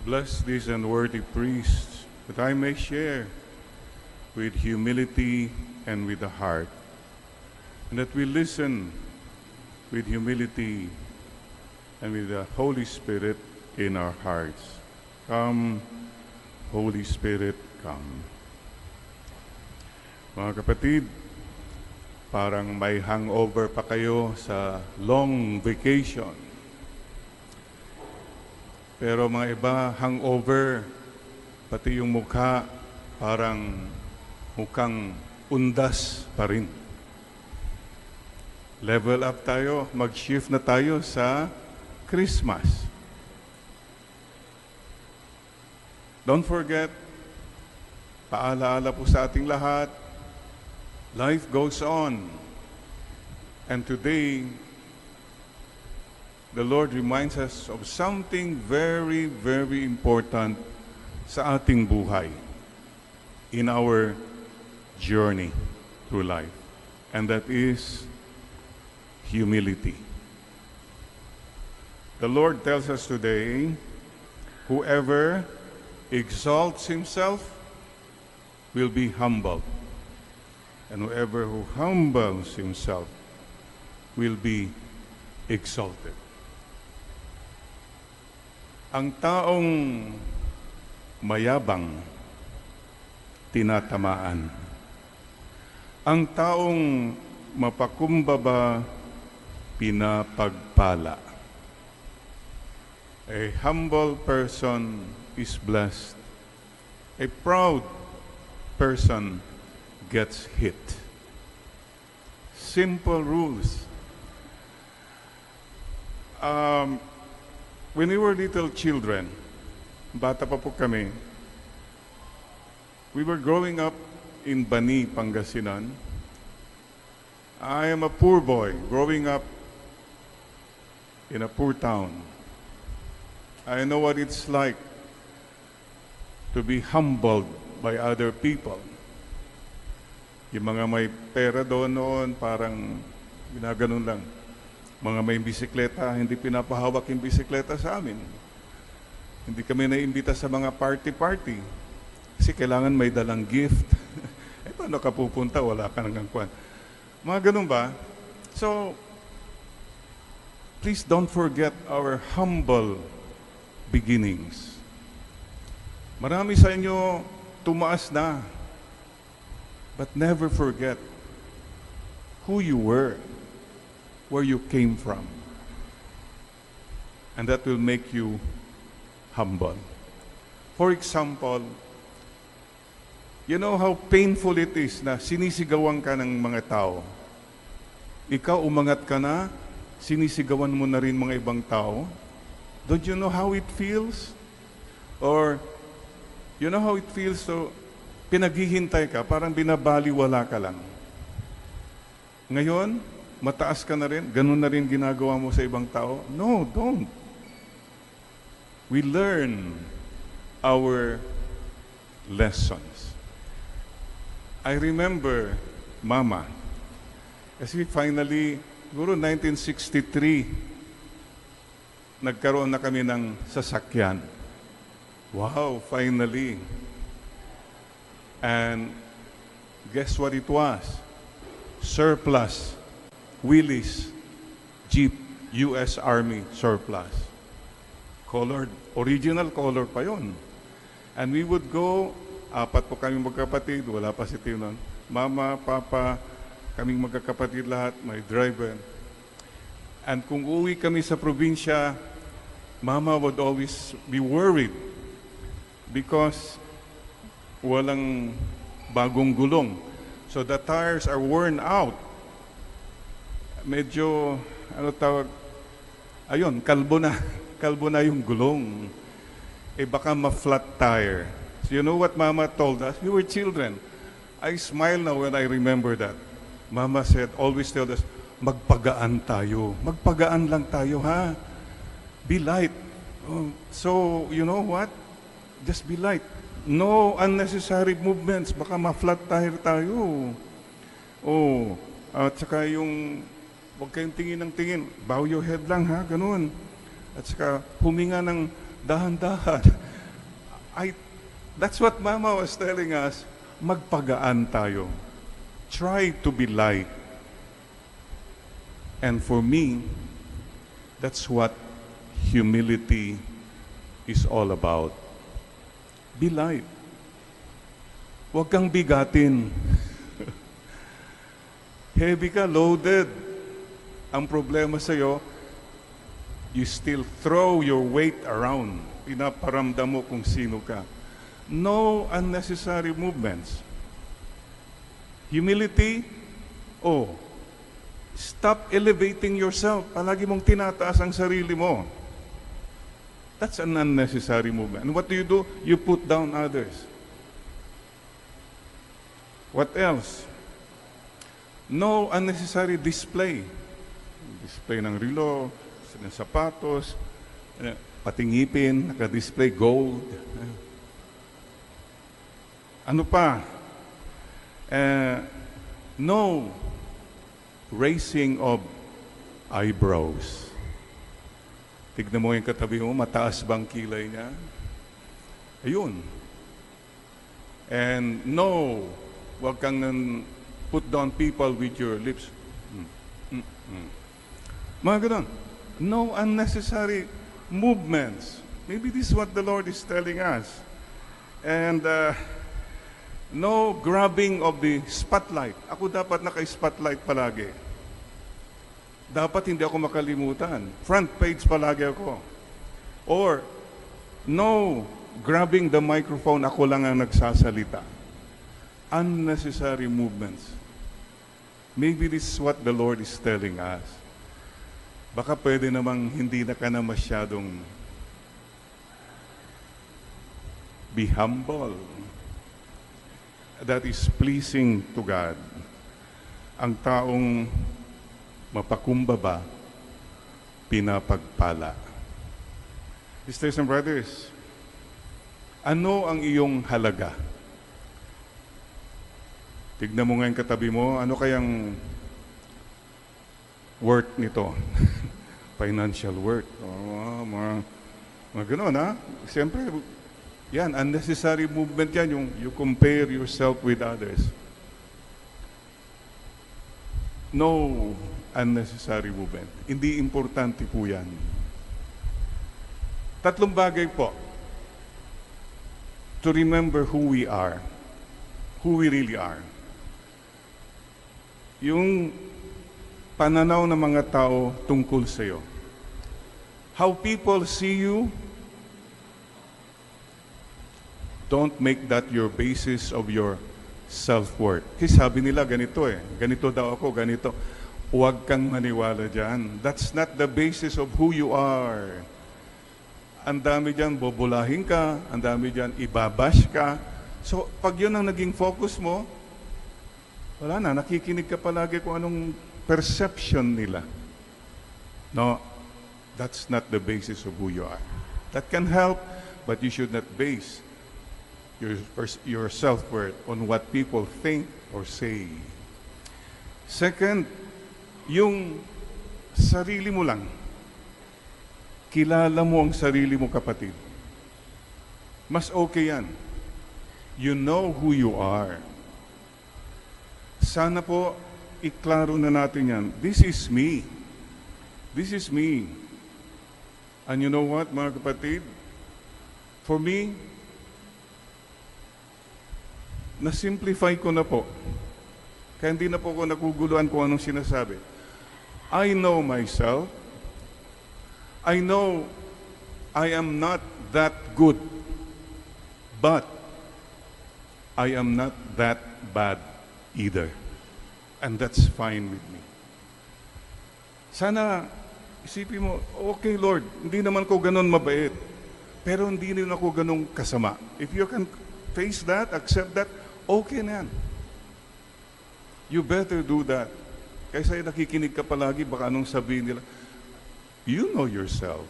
Bless these unworthy priests, that I may share with humility and with the heart, and that we listen with humility and with the Holy Spirit in our hearts. Come, Holy Spirit, come. Mga kapatid, parang may hangover pa kayo sa long vacation. Pero mga iba, hangover, pati yung mukha, parang mukhang undas pa rin. Level up tayo, mag-shift na tayo sa Christmas. Don't forget, paalaala po sa ating lahat, life goes on. And today, the Lord reminds us of something very, very important sa ating buhay in our journey through life. And that is humility. The Lord tells us today, whoever exalts himself will be humbled. And whoever who humbles himself will be exalted. Ang taong mayabang, tinatamaan. Ang taong mapakumbaba, pinapagpala. A humble person is blessed. A proud person gets hit. Simple rules. When we were little children, bata pa po kami, we were growing up in Bani, Pangasinan. I am a poor boy growing up in a poor town. I know what it's like to be humbled by other people. Yung mga may pera doon noon, parang ginaganon lang. Mga may bisikleta, hindi pinapahawak yung bisikleta sa amin. Hindi kami naimbita sa mga party-party. Kasi kailangan may dalang gift. Eh, paano ka pupunta? Wala ka nang kwan. Mga ganun ba? So, please don't forget our humble beginnings. Marami sa inyo tumaas na. But never forget who you were, where you came from. And that will make you humble. For example, you know how painful it is na sinisigawan ka ng mga tao. Ikaw umangat ka na, sinisigawan mo na rin mga ibang tao. Don't you know how it feels? Or, you know how it feels to pinaghihintay ka, parang binabaliwala ka lang. Ngayon, mataas ka na rin, ganun na rin ginagawa mo sa ibang tao. No, don't. We learn our lessons. I remember Mama, kasi finally, siguro 1963, nagkaroon na kami ng sasakyan. Wow, finally. And guess what it was? Surplus, Willys, Jeep, US Army surplus. Colored, original color pa yon. And we would go, apat po kami magkapatid, wala pa si Tio noon. Mama, Papa, kaming magkakapatid lahat, may driver. And kung uwi kami sa probinsya, Mama would always be worried because walang bagong gulong. So the tires are worn out. Medyo, ano tawag, ayun, kalbo na. Kalbo na yung gulong. Eh baka ma-flat tire. So you know what Mama told us? We were children. I smile now when I remember that. Mama said, always tell us, magpagaan tayo. Magpagaan lang tayo, ha? Be light. So, you know what? Just be light. No unnecessary movements. Baka ma-flat tire tayo. Oh, at saka yung, huwag kayong tingin ng tingin. Bow your head lang, ha? Ganun. At saka huminga ng dahan-dahan. I, that's what Mama was telling us. Magpagaan tayo. Try to be light. And for me, that's what humility is all about. Be light. Huwag kang bigatin. Heavy ka, loaded. Ang problema sa'yo, you still throw your weight around. Pinaparamdam mo kung sino ka. No unnecessary movements. Humility, stop elevating yourself. Palagi mong tinataas ang sarili mo. That's an unnecessary movement. And what do? You put down others. What else? No unnecessary display. Display ng relo, ng sapatos, pati ngipin, naka-display gold. Ano pa? No raising of eyebrows. Tignan mo yung katabi mo, mataas bang kilay niya? Ayun. And no, huwag kang put down people with your lips. Mga ganun. No unnecessary movements. Maybe this is what the Lord is telling us. And no grabbing of the spotlight. Ako dapat naka-spotlight palagi. Dapat hindi ako makalimutan. Front page palagi ako. Or, no grabbing the microphone, ako lang ang nagsasalita. Unnecessary movements. Maybe this is what the Lord is telling us. Baka pwede namang hindi na ka na masyadong be humble. That is pleasing to God. Ang taong mapakumbaba, pinapagpala. Sisters and brothers, ano ang iyong halaga? Tignan mo ngayon katabi mo, ano kayang worth nito? Financial worth. Mga ganun, ha? Siyempre, yan, unnecessary movement yan, yung you compare yourself with others. No unnecessary movement. Hindi importante po yan. Tatlong bagay po. To remember who we are. Who we really are. Yung pananaw ng mga tao tungkol sa iyo. How people see you, don't make that your basis of your self-worth. Kasi sabi nila ganito ganito daw ako, ganito. Huwag kang maniwala dyan. That's not the basis of who you are. Ang dami dyan, bobolahin ka, ang dami dyan, ibabash ka. So, pag yun ang naging focus mo, wala na, nakikinig ka palagi kung anong perception nila. No, that's not the basis of who you are. That can help, but you should not base your self-worth on what people think or say. Second, yung sarili mo lang. Kilala mo ang sarili mo, kapatid. Mas okay yan. You know who you are. Sana po, iklaro na natin yan. This is me. This is me. And you know what, mga kapatid? For me, na-simplify ko na po. Kaya hindi na po ako naguguluhan kung anong sinasabi. I know myself. I know I am not that good. But I am not that bad either. And that's fine with me. Sana isipin mo, okay Lord, hindi naman ko ganun mabait. Pero hindi rin ako ganun kasama. If you can face that, accept that, okay na yan. You better do that. Kaysa nakikinig ka palagi, baka anong sabihin nila. You know yourself.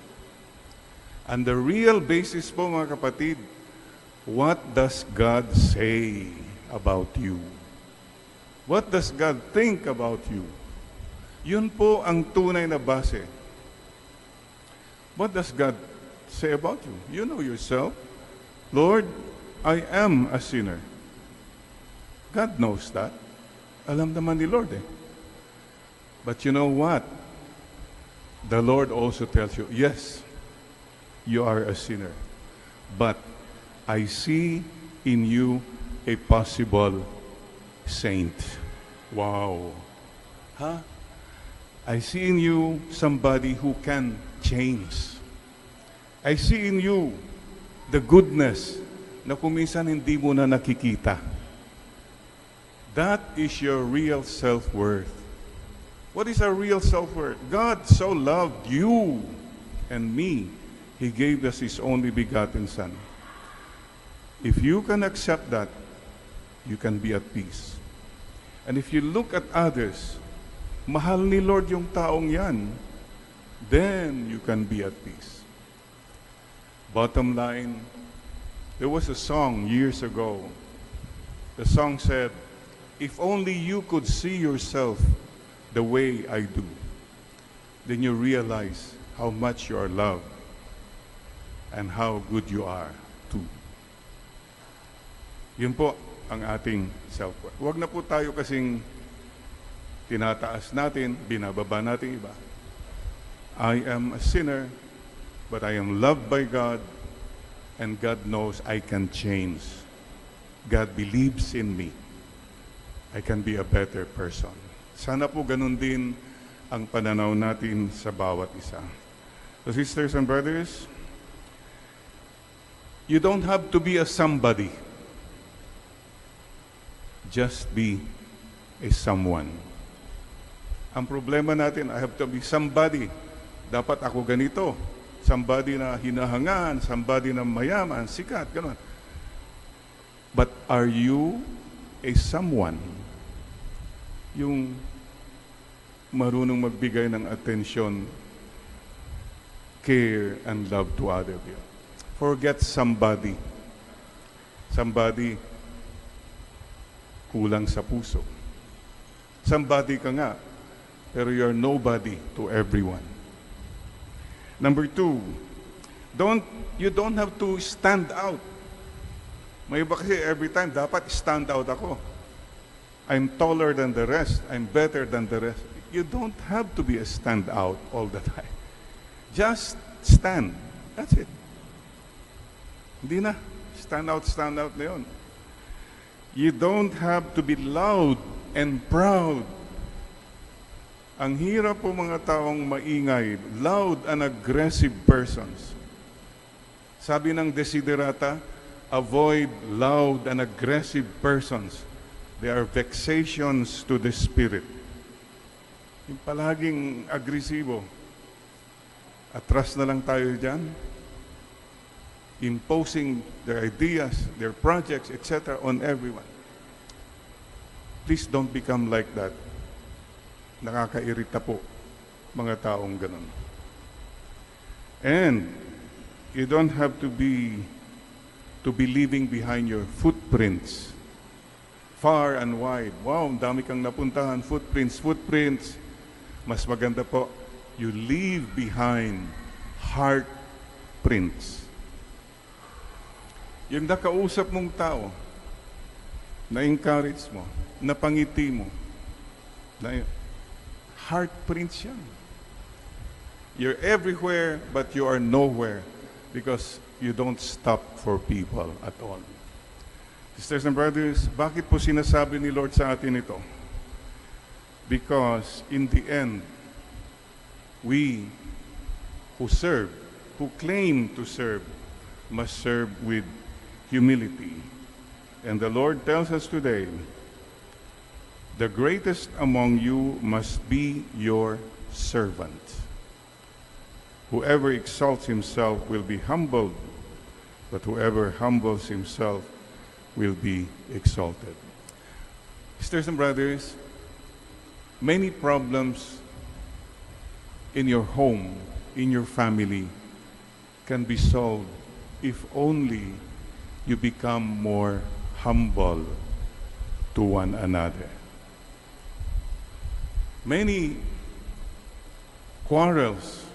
And the real basis po, mga kapatid, what does God say about you? What does God think about you? Yun po ang tunay na base. What does God say about you? You know yourself. Lord, I am a sinner. God knows that. Alam naman ni Lord eh. But you know what? The Lord also tells you, yes, you are a sinner. But I see in you a possible saint. Wow. Huh? I see in you somebody who can change. I see in you the goodness na kung minsan hindi mo na nakikita. That is your real self-worth. What is our real self-worth? God so loved you and me, He gave us His only begotten Son. If you can accept that, you can be at peace. And if you look at others, mahal ni Lord yung taong yan, then you can be at peace. Bottom line, there was a song years ago. The song said, if only you could see yourself the way I do, then you realize how much you are loved and how good you are too. Yun po ang ating self-worth. Huwag na po tayo kasing tinataas natin, binababa natin iba. I am a sinner, but I am loved by God, and God knows I can change. God believes in me. I can be a better person. Sana po ganun din ang pananaw natin sa bawat isa. So sisters and brothers, you don't have to be a somebody. Just be a someone. Ang problema natin, I have to be somebody. Dapat ako ganito. Somebody na hinahangaan, somebody na mayaman, sikat, gano'n. But are you a someone? Yung marunong magbigay ng attention, care, and love to other people. Forget somebody. Somebody kulang sa puso. Somebody ka nga, pero you're nobody to everyone. Number two, you don't have to stand out. May iba kasi every time, dapat stand out ako. I'm taller than the rest. I'm better than the rest. You don't have to be a stand out all the time. Just stand. That's it. Hindi na. Stand out na yun. You don't have to be loud and proud. Ang hirap po mga taong maingay, loud and aggressive persons. Sabi ng Desiderata, avoid loud and aggressive persons. They are vexations to the spirit. Yung palaging agresibo. Atras na lang tayo dyan. Imposing their ideas, their projects, etc. on everyone. Please don't become like that. Nakakairita po mga taong ganun. And you don't have to be leaving behind your footprints far and wide. Wow, ang dami kang napuntahan, footprints. Mas maganda po, you leave behind heart prints. Yung nakausap mong tao, na-encourage mo, napangiti mo, heart prints yan. You're everywhere, but you are nowhere because you don't stop for people at all. Sisters and brothers, bakit po sinasabi ni Lord sa atin ito? Because in the end, we who serve, who claim to serve, must serve with humility. And the Lord tells us today, the greatest among you must be your servant. Whoever exalts himself will be humbled, but whoever humbles himself will be exalted. Sisters and brothers, many problems in your home, in your family, can be solved if only you become more humble to one another. Many quarrels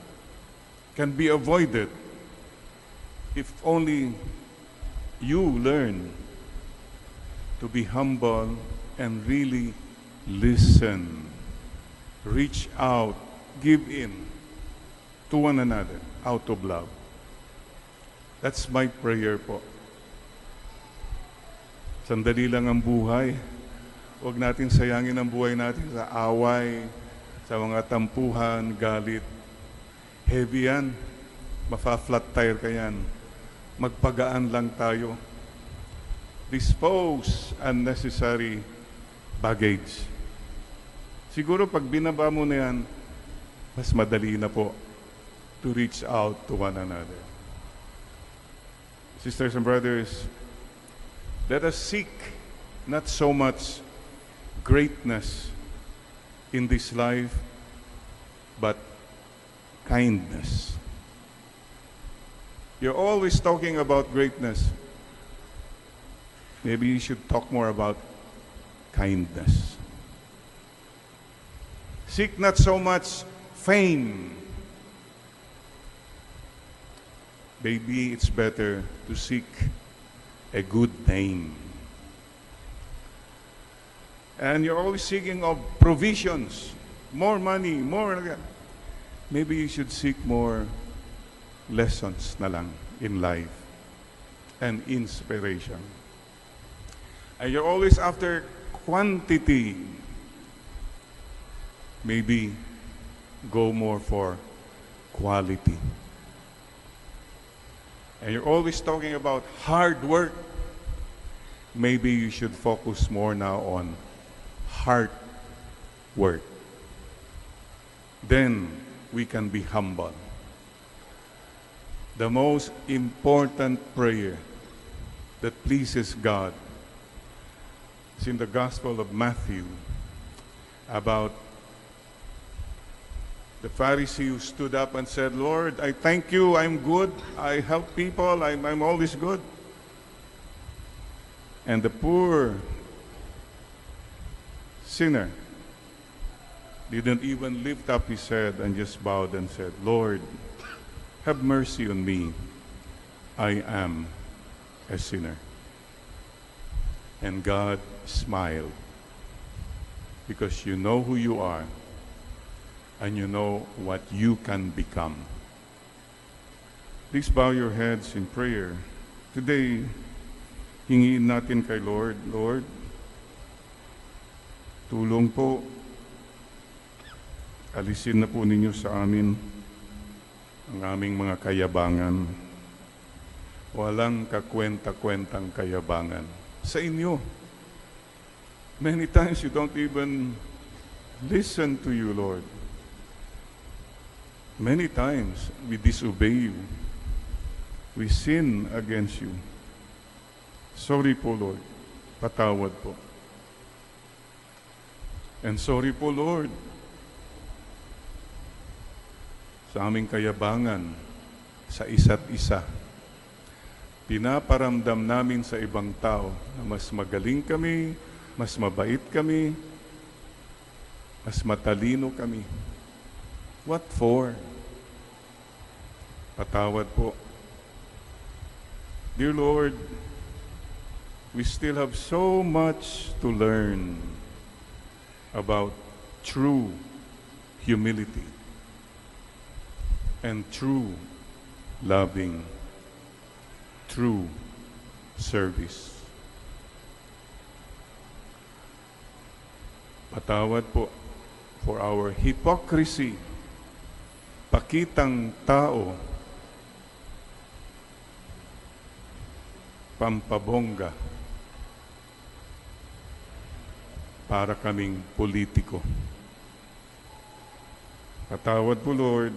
can be avoided if only you learn to be humble and really listen, reach out, give in to one another out of love. That's my prayer po. Sandali lang ang buhay. Huwag natin sayangin ang buhay natin sa away, sa mga tampuhan, galit. Heavy yan. Mafa-flat tire ka yan. Magpagaan lang tayo. Dispose unnecessary baggage. Siguro pag binaba mo na yan, mas madali na po to reach out to one another. Sisters and brothers, let us seek not so much greatness in this life, but kindness. You're always talking about greatness. Maybe you should talk more about kindness. Seek not so much fame. Maybe it's better to seek a good name. And you're always seeking of provisions, more money, more. Maybe you should seek more lessons na lang in life and inspiration. And you're always after quantity. Maybe go more for quality. And you're always talking about hard work. Maybe you should focus more now on hard work. Then we can be humble. The most important prayer that pleases God is in the Gospel of Matthew about the Pharisee who stood up and said, Lord, I thank you, I'm good, I help people, I'm always good. And the poor sinner didn't even lift up his head and just bowed and said, Lord, have mercy on me, I am a sinner. And God smiled because you know who you are and you know what you can become. Please bow your heads in prayer. Today, hingiin natin kay Lord, Lord, tulong po, alisin na po ninyo sa amin ang aming mga kayabangan. Walang kakwenta-kwentang kayabangan sa inyo. Many times you don't even listen to you, Lord. Many times we disobey you. We sin against you. Sorry po, Lord. Patawad po. And sorry po, Lord, sa aming kayabangan sa isa't isa. Pinaparamdam namin sa ibang tao na mas magaling kami, mas mabait kami, mas matalino kami. What for? Patawad po. Dear Lord, we still have so much to learn about true humility and true loving, true service. Patawad po for our hypocrisy, pakitang tao, pampabongga, para kaming politiko. Patawad po, Lord.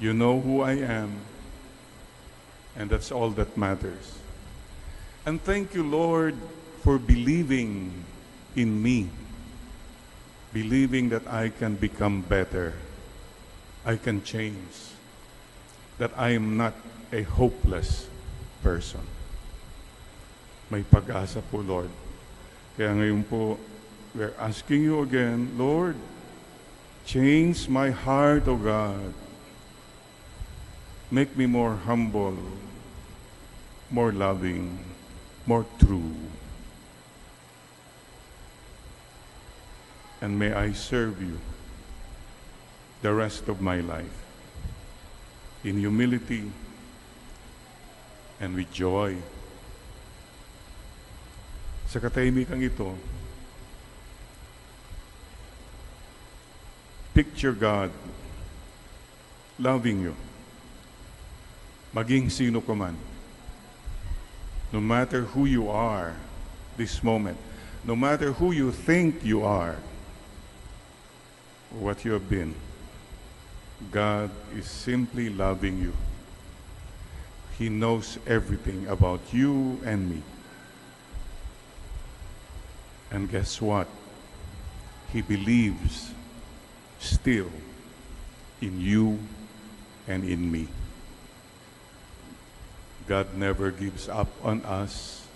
You know who I am, and that's all that matters. And thank you, Lord, for believing in me, believing that I can become better, I can change, that I am not a hopeless person. May pag-asa po, Lord. Kaya ngayon po, we're asking you again, Lord, change my heart, O God. Make me more humble. more loving, more true. And may I serve you the rest of my life in humility and with joy. Sa katahimikang ito, picture God loving you, maging sino ka man, no matter who you are this moment, no matter who you think you are, or what you have been, God is simply loving you. He knows everything about you and me. And guess what? He believes still in you and in me. God never gives up on us.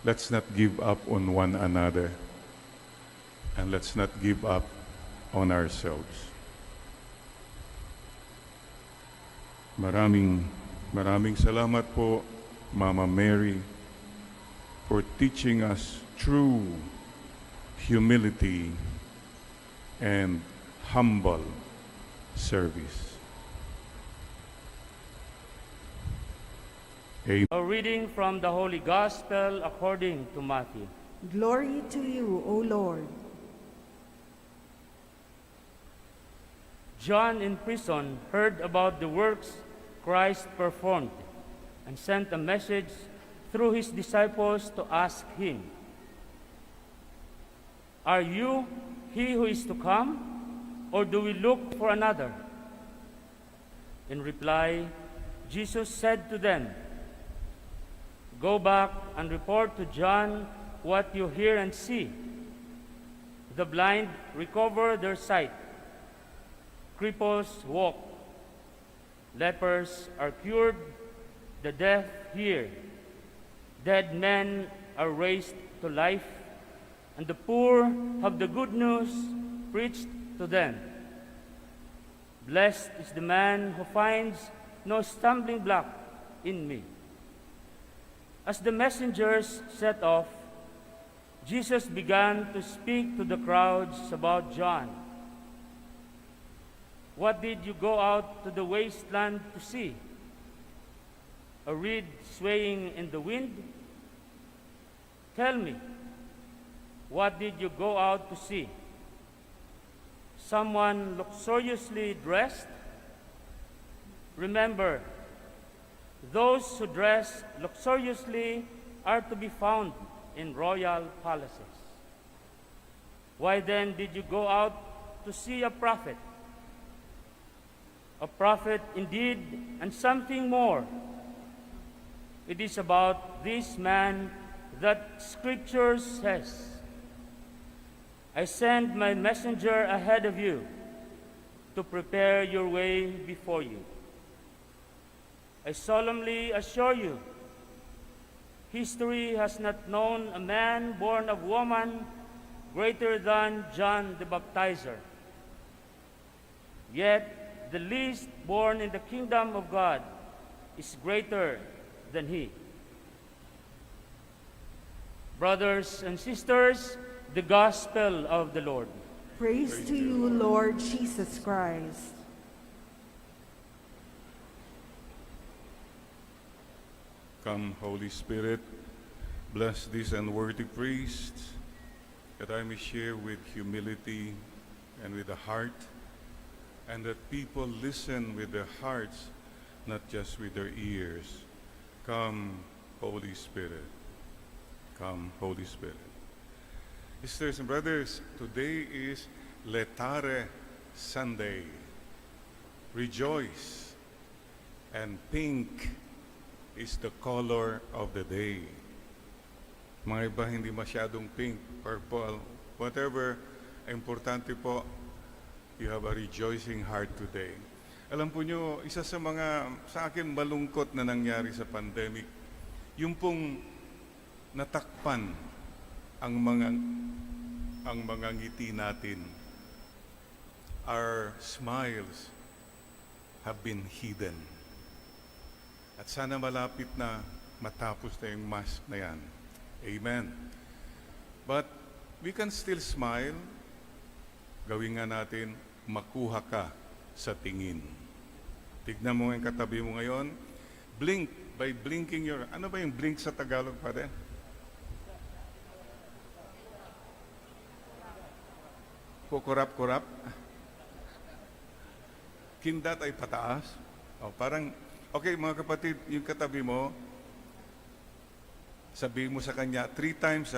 Let's not give up on one another. And let's not give up on ourselves. Maraming salamat po, Mama Mary, for teaching us true humility and humble service. Amen. A reading from the Holy Gospel according to Matthew. Glory to you, O Lord. John in prison heard about the works Christ performed and sent a message through his disciples to ask him, "Are you he who is to come, or do we look for another?" In reply, Jesus said to them, "Go back and report to John what you hear and see. The blind recover their sight, cripples walk, lepers are cured, the deaf hear, dead men are raised to life, and the poor have the good news preached to them. Blessed is the man who finds no stumbling block in me." As the messengers set off, Jesus began to speak to the crowds about John. "What did you go out to the wasteland to see? A reed swaying in the wind? Tell me, what did you go out to see? Someone luxuriously dressed? Remember, those who dress luxuriously are to be found in royal palaces. Why then did you go out to see a prophet? A prophet indeed, and something more. It is about this man that Scripture says, 'I send my messenger ahead of you to prepare your way before you.' I solemnly assure you, history has not known a man born of woman greater than John the Baptizer. Yet the least born in the kingdom of God is greater than he." Brothers and sisters, the Gospel of the Lord. Praise to you, Lord Jesus Christ. Come, Holy Spirit, bless these unworthy priests, that I may share with humility and with the heart, and that people listen with their hearts, not just with their ears. Come, Holy Spirit. Come, Holy Spirit. Sisters and brothers, today is Letare Sunday. Rejoice. And pink is the color of the day. Mga iba hindi masyadong pink, purple, whatever. Importante po, you have a rejoicing heart today. Alam po nyo, isa sa mga sa akin malungkot na nangyari sa pandemic, yung pong natakpan ang mga ngiti natin. Our smiles have been hidden. At sana malapit na matapos na yung mask na yan. Amen. But we can still smile. Gawin nga natin, makuha ka sa tingin. Tignan mo yung katabi mo ngayon. Blink by blinking your... Ano ba yung blink sa Tagalog pa rin? Kukurap-kurap. Kindat ay pataas. O, parang, okay mga kapatid, yung katabi mo, sabihin mo sa kanya, 3 times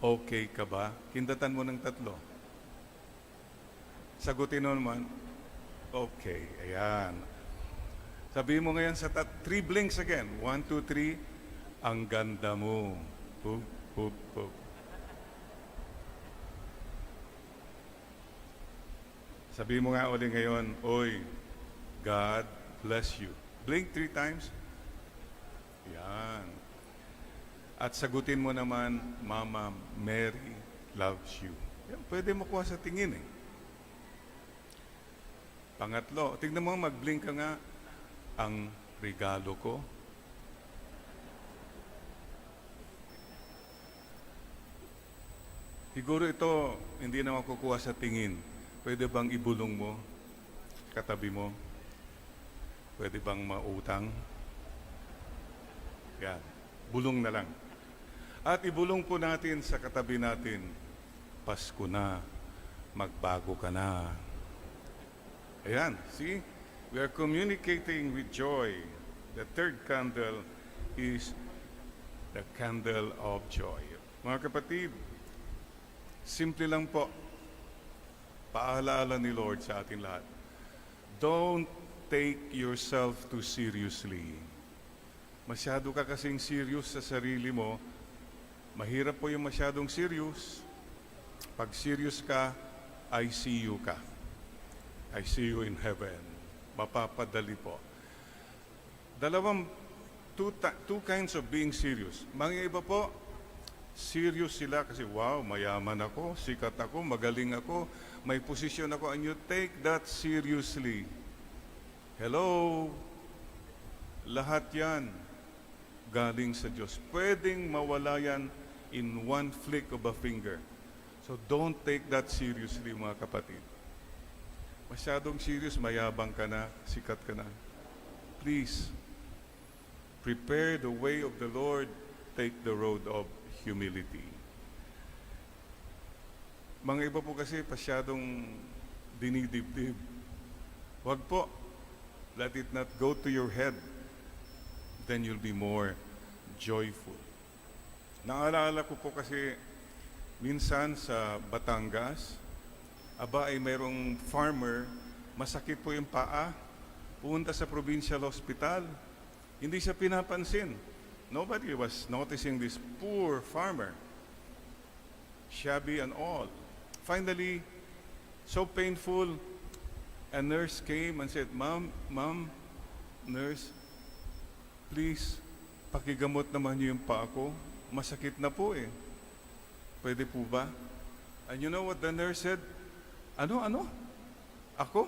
okay ka ba? Kindatan mo ng 3. Sagutin mo naman, okay, ayan. Sabihin mo ngayon sa 3 blinks again. 1, 2, 3, ang ganda mo. Hup, hup, hup. Sabihin mo nga ulit ngayon, oy, God bless you. Blink 3 times. Yan. At sagutin mo naman, Mama Mary loves you. Yan, pwede mo kuha sa tingin eh. Pangatlo, tignan mo, mag-blink ka nga, ang regalo ko. Siguro ito, hindi na makukuha sa tingin. Pwede bang ibulong mo, katabi mo? Pwede bang mautang? Yan, bulong na lang. At ibulong po natin sa katabi natin, Pasko na, magbago ka na. Ayan, see? We are communicating with joy. The third candle is the candle of joy. Mga kapatid, simple lang po. Paalaala ni Lord sa atin lahat. Don't take yourself too seriously. Masyado ka kasing serious sa sarili mo. Mahirap po yung masyadong serious. Pag serious ka, I see you ka. I see you in heaven. Mapapadali po. Two kinds of being serious. Mga iba po, serious sila kasi wow, mayaman ako, sikat ako, magaling ako, may posisyon ako, and you take that seriously. Hello? Lahat yan galing sa Diyos. Pwedeng mawala yan in one flick of a finger. So don't take that seriously, mga kapatid. Masyadong serious, mayabang ka na, sikat ka na. Please, prepare the way of the Lord, take the road of humility. Mga iba po kasi pasyadong dinidibdib. Huwag po. Let it not go to your head. Then you'll be more joyful. Naalala ko po kasi minsan sa Batangas, ay mayroong farmer, masakit po yung paa, pumunta sa provincial hospital. Hindi siya pinapansin. Nobody was noticing this poor farmer, shabby and all. Finally, so painful, a nurse came and said, Ma'am, nurse, please, pakigamot naman niyo yung paa ko. Masakit na po eh. Pwede po ba? And you know what the nurse said? Ano? Ako?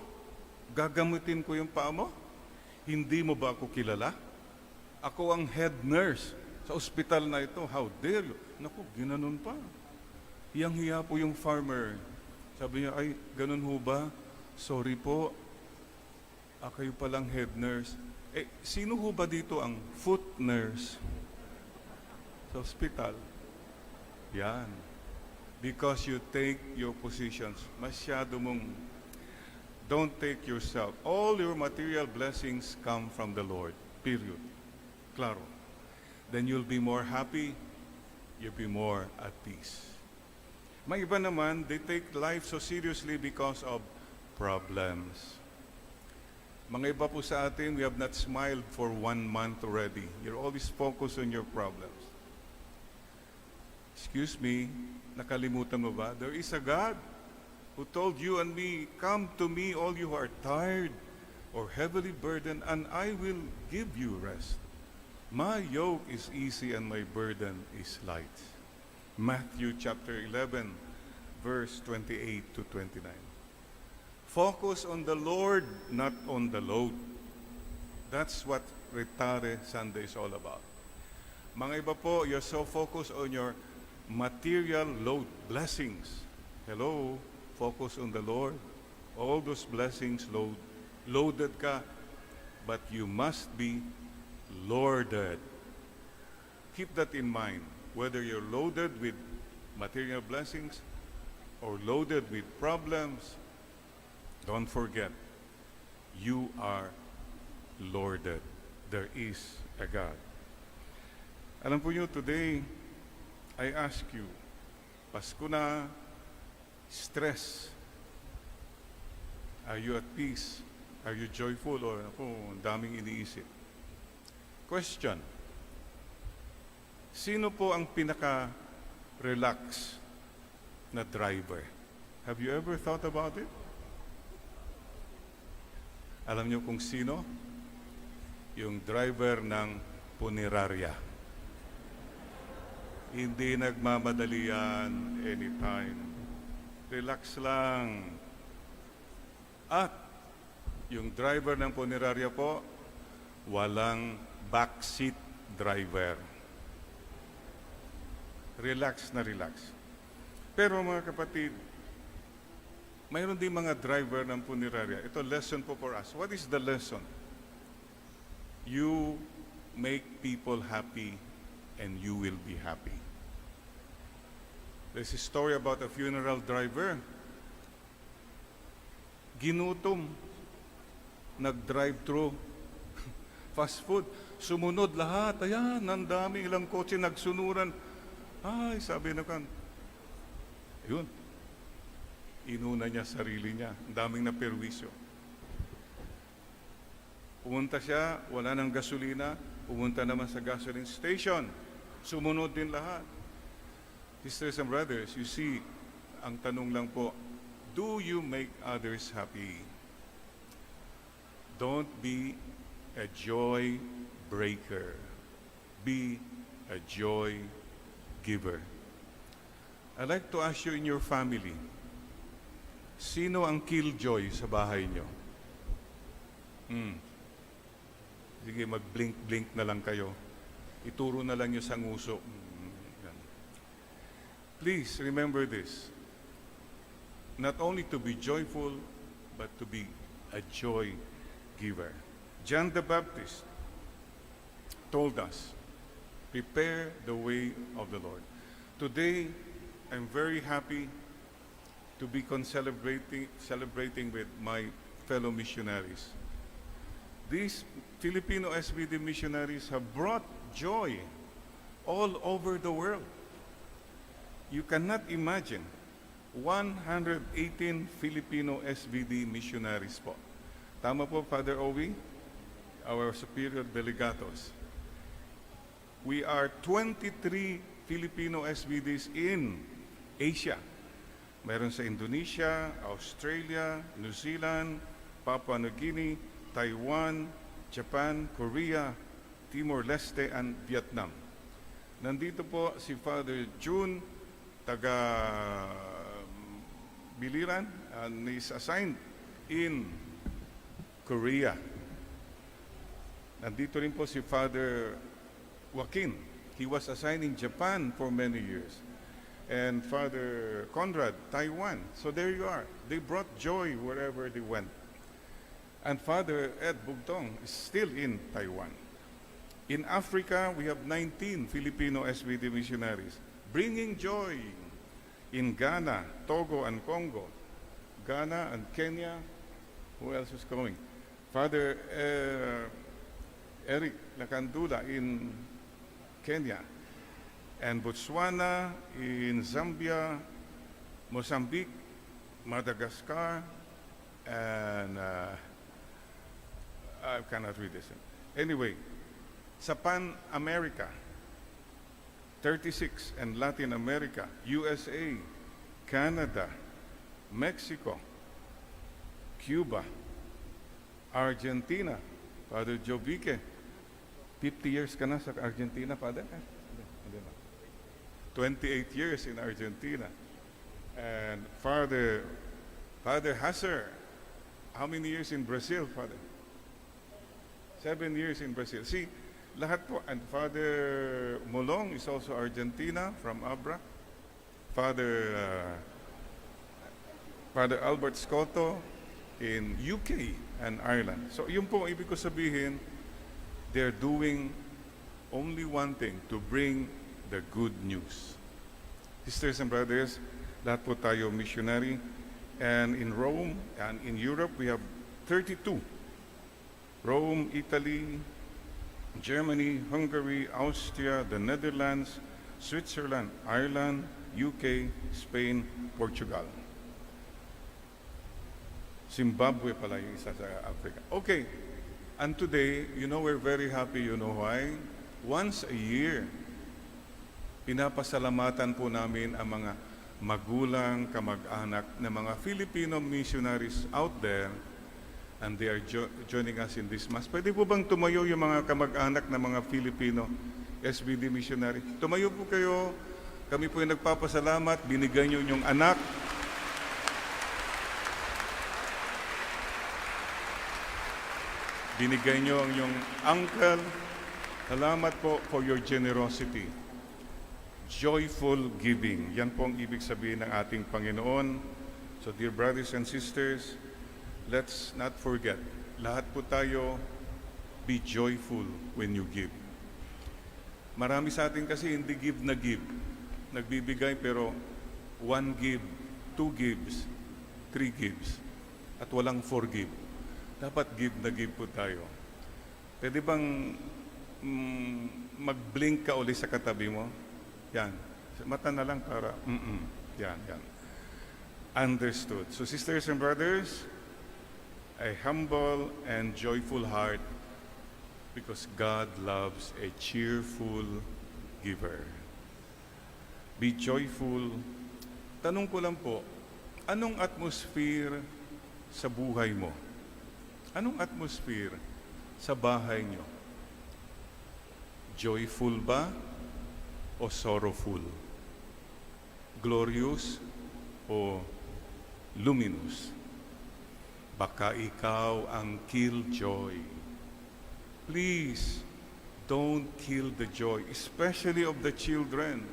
Gagamutin ko yung paa mo? Hindi mo ba ako kilala? Ako ang head nurse sa ospital na ito. How dare you? Naku, ginanon pa. Hiyang-hiya po yung farmer. Sabi niya, ay, ganun ho ba? Sorry po. Kayo palang head nurse. Sino ho ba dito ang foot nurse sa ospital? Yan. Because you take your positions. Masyado mong don't take yourself. All your material blessings come from the Lord. Period. Claro. Then you'll be more happy. You'll be more at peace. May iba naman, they take life so seriously because of problems. Mga iba po sa atin, we have not smiled for 1 month already. You're always focused on your problems. Excuse me, nakalimutan mo ba? There is a God who told you and me, come to me all you who are tired or heavily burdened, and I will give you rest. My yoke is easy and my burden is light. Matthew chapter 11, verse 28 to 29. Focus on the Lord, not on the load. That's what Retare Sunday is all about. Mga iba po, you're so focused on your material load, blessings. Hello, focus on the Lord. All those blessings loaded ka, but you must be Lorded. Keep that in mind. Whether you're loaded with material blessings or loaded with problems, don't forget, you are Lorded. There is a God. Alam po niyo, today, I ask you, Pasko na, stress. Are you at peace? Are you joyful? Or ang daming iniisip. Question. Sino po ang pinaka-relax na driver? Have you ever thought about it? Alam niyo kung sino? Yung driver ng punerarya. Hindi nagmamadali yan anytime. Relax lang. At yung driver ng punerarya po, walang backseat driver. Relax na relax. Pero mga kapatid, mayroon din mga driver ng punerarya. Ito lesson po for us. What is the lesson? You make people happy and you will be happy. There's a story about a funeral driver. Ginutom. Nag-drive-thru. Fast food. Sumunod lahat. Ayan, ang dami. Ilang kotse nagsunuran. Ay, sabi na kan. Yun. Inuna niya sarili niya. Ang daming naperwisyo. Pumunta siya, wala ng gasolina. Pumunta naman sa gasoline station. Sumunod din lahat. Sisters and brothers, you see, ang tanong lang po, do you make others happy? Don't be a joy breaker. Be a joy giver. I'd like to ask you in your family, sino ang killjoy sa bahay nyo? Sige, mag-blink-blink na lang kayo. Ituro na lang nyo sa nguso. Yan. Please remember this. Not only to be joyful, but to be a joy giver. John the Baptist told us, prepare the way of the Lord. Today, I'm very happy to be celebrating with my fellow missionaries. These Filipino SBD missionaries have brought joy all over the world. You cannot imagine 118 Filipino SBD missionaries po. Tama po, Father Owie, our superior delegatos. We are 23 Filipino SBDs in Asia. Meron sa Indonesia, Australia, New Zealand, Papua New Guinea, Taiwan, Japan, Korea, Timor-Leste, and Vietnam. Nandito po si Father June, taga Biliran, and is assigned in Korea. Nandito rin po si Father Joaquin. He was assigned in Japan for many years. And Father Conrad, Taiwan. So there you are. They brought joy wherever they went. And Father Ed Bugtong is still in Taiwan. In Africa, we have 19 Filipino SBD missionaries bringing joy in Ghana, Togo, and Congo. Ghana and Kenya. Who else is going? Father Eric Lakandula in Kenya, and Botswana, in Zambia, Mozambique, Madagascar, and I cannot read this. Anyway, sa Pan America, 36, and Latin America, USA, Canada, Mexico, Cuba, Argentina, Father Jovique, 50 years ka na sa Argentina, Father? 28 years in Argentina. And Father Hasser, how many years in Brazil, Father? 7 years in Brazil. See, lahat po, and Father Molong is also Argentina, from Abra. Father Albert Scotto in UK and Ireland. So yun po, ibig ko sabihin, they're doing only one thing, to bring the good news. Sisters and brothers, lahat po tayo missionary. And in Rome and in Europe, we have 32. Rome, Italy, Germany, Hungary, Austria, the Netherlands, Switzerland, Ireland, UK, Spain, Portugal. Zimbabwe pala yung isa sa Africa. Okay, and today, you know, we're very happy, you know why? Once a year, pinapasalamatan po namin ang mga magulang, kamag-anak ng mga Filipino missionaries out there, and they are joining us in this Mass. Pwede po bang tumayo yung mga kamag-anak ng mga Filipino SBD missionary? Tumayo po kayo. Kami po yung nagpapasalamat. Binigay niyo yung anak. Binigay niyo ang yung uncle. Salamat po for your generosity. Joyful giving. Yan po ang ibig sabihin ng ating Panginoon. So dear brothers and sisters, let's not forget, lahat po tayo, be joyful when you give. Marami sa atin kasi hindi give na give. Nagbibigay pero 1 give, 2 gives, 3 gives, at walang forgive. Dapat give na give po tayo. Pwede bang mag-blink ka uli sa katabi mo? Yan. Mata na lang para, yan. Understood. So sisters and brothers, a humble and joyful heart, because God loves a cheerful giver. Be joyful. Tanong ko lang po, anong atmosphere sa buhay mo? Anong atmosphere sa bahay nyo? Joyful ba o sorrowful? Glorious o luminous? Baka ikaw ang killjoy. Please, don't kill the joy, especially of the children.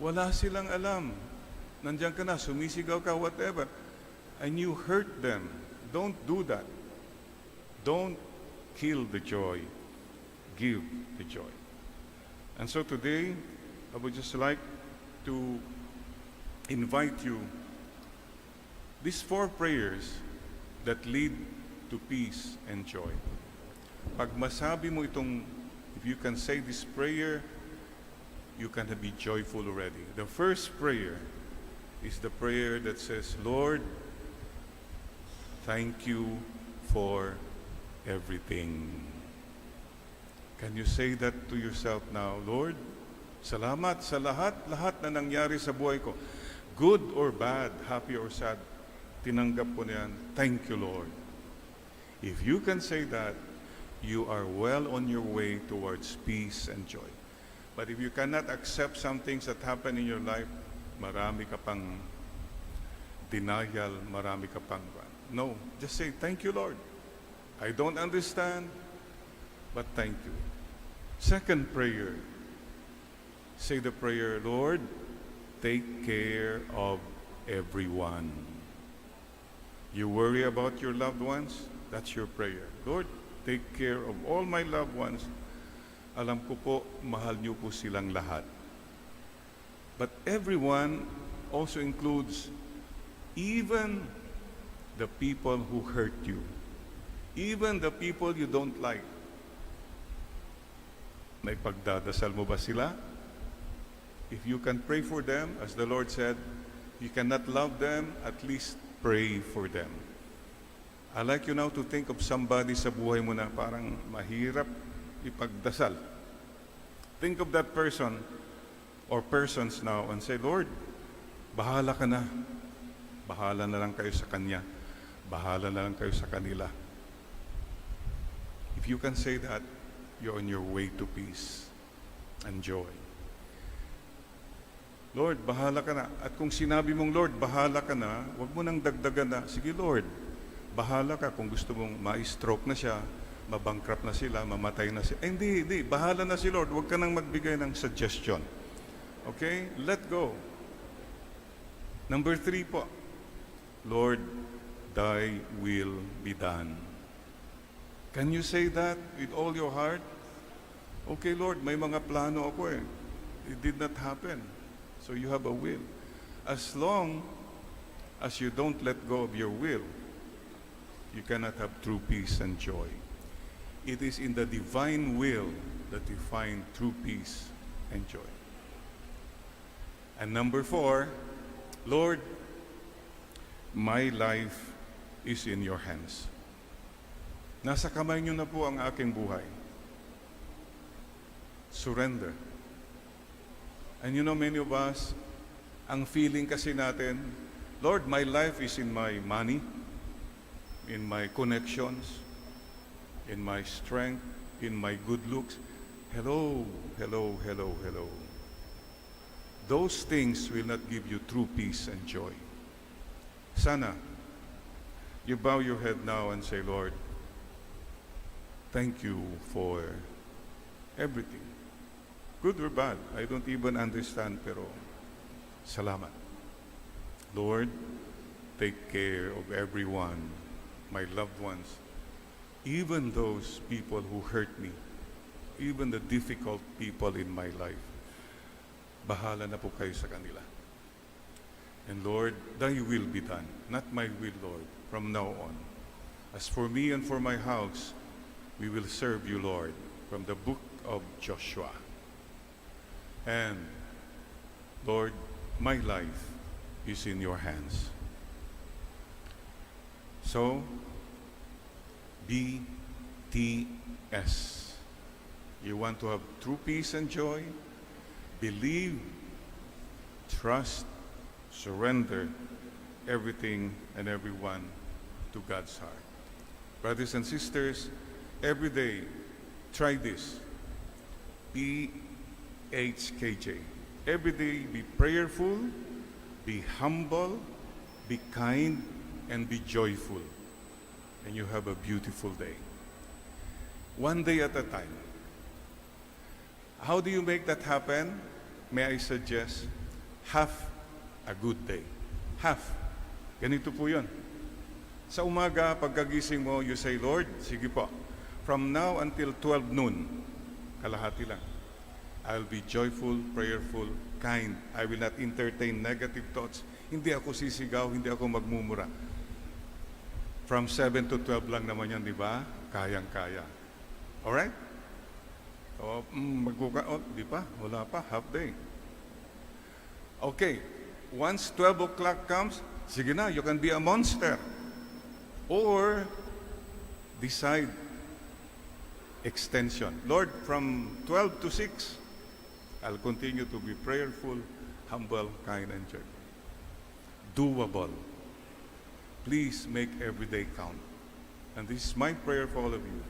Wala silang alam. Nandiyan ka na, sumisigaw ka, whatever. And you hurt them. Don't do that. Don't kill the joy. Give the joy. And so today, I would just like to invite you, these 4 prayers that lead to peace and joy. Pag masabi mo itong, if you can say this prayer, you can be joyful already. The first prayer is the prayer that says, Lord, thank you for everything. Can you say that to yourself now? Lord, salamat sa lahat na nangyari sa buhay ko. Good or bad, happy or sad, tinanggap ko na yan. Thank you, Lord. If you can say that, you are well on your way towards peace and joy. But if you cannot accept some things that happen in your life, marami ka pang denial, marami ka pang... No, just say, thank you, Lord. I don't understand, but thank you. Second prayer, say the prayer, Lord, take care of everyone. You worry about your loved ones? That's your prayer. Lord, take care of all my loved ones. Alam ko po, mahal niyo po silang lahat. But everyone also includes even the people who hurt you. Even the people you don't like. May pagdadasal mo ba sila? If you can pray for them, as the Lord said, you cannot love them, at least pray for them. I'd like you now to think of somebody sa buhay mo na parang mahirap ipagdasal. Think of that person or persons now and say, Lord, bahala ka na. Bahala na lang kayo sa kanya. Bahala na lang kayo sa kanila. If you can say that, you're on your way to peace and joy. Lord, bahala ka na. At kung sinabi mong, Lord, bahala ka na, huwag mo nang dagdagan na, sige Lord, bahala ka kung gusto mong ma-stroke na siya, mabankrupt na sila, mamatay na sila. Hindi. Bahala na si Lord. Huwag ka nang magbigay ng suggestion. Okay? Let go. Number 3 po. Lord, thy will be done. Can you say that with all your heart? Okay, Lord, may mga plano ako eh. It did not happen. So you have a will. As long as you don't let go of your will, you cannot have true peace and joy. It is in the divine will that you find true peace and joy. And number 4, Lord, my life is in your hands. Nasa kamay niyo na po ang aking buhay. Surrender. And you know, many of us, ang feeling kasi natin, Lord, my life is in my money, in my connections, in my strength, in my good looks. Hello. Those things will not give you true peace and joy. Sana, you bow your head now and say, Lord, thank you for everything. Good or bad, I don't even understand, pero salamat. Lord, take care of everyone, my loved ones, even those people who hurt me, even the difficult people in my life. Bahala na po kayo sa kanila. And Lord, thy will be done, not my will, Lord, from now on. As for me and for my house, we will serve you, Lord, from the book of Joshua. And Lord, my life is in your hands. So, BTS. You want to have true peace and joy? Believe, trust, surrender everything and everyone to God's heart. Brothers and sisters, every day, try this. PHKJ. Every day, be prayerful, be humble, be kind, and be joyful. And you have a beautiful day. One day at a time. How do you make that happen? May I suggest, have a good day. Have. Ganito po yun. Sa umaga, pagkagising mo, you say, Lord, sige po, from now until 12 noon, kalahati lang, I'll be joyful, prayerful, kind. I will not entertain negative thoughts. Hindi ako sisigaw, hindi ako magmumura. From 7 to 12 lang naman yan, di ba? Kayang-kaya. Alright? Di pa? Wala pa, half day. Okay, once 12 o'clock comes, sige na, you can be a monster. Or, decide extension. Lord, from 12 to 6, I'll continue to be prayerful, humble, kind, and joyful. Doable. Please make every day count. And this is my prayer for all of you.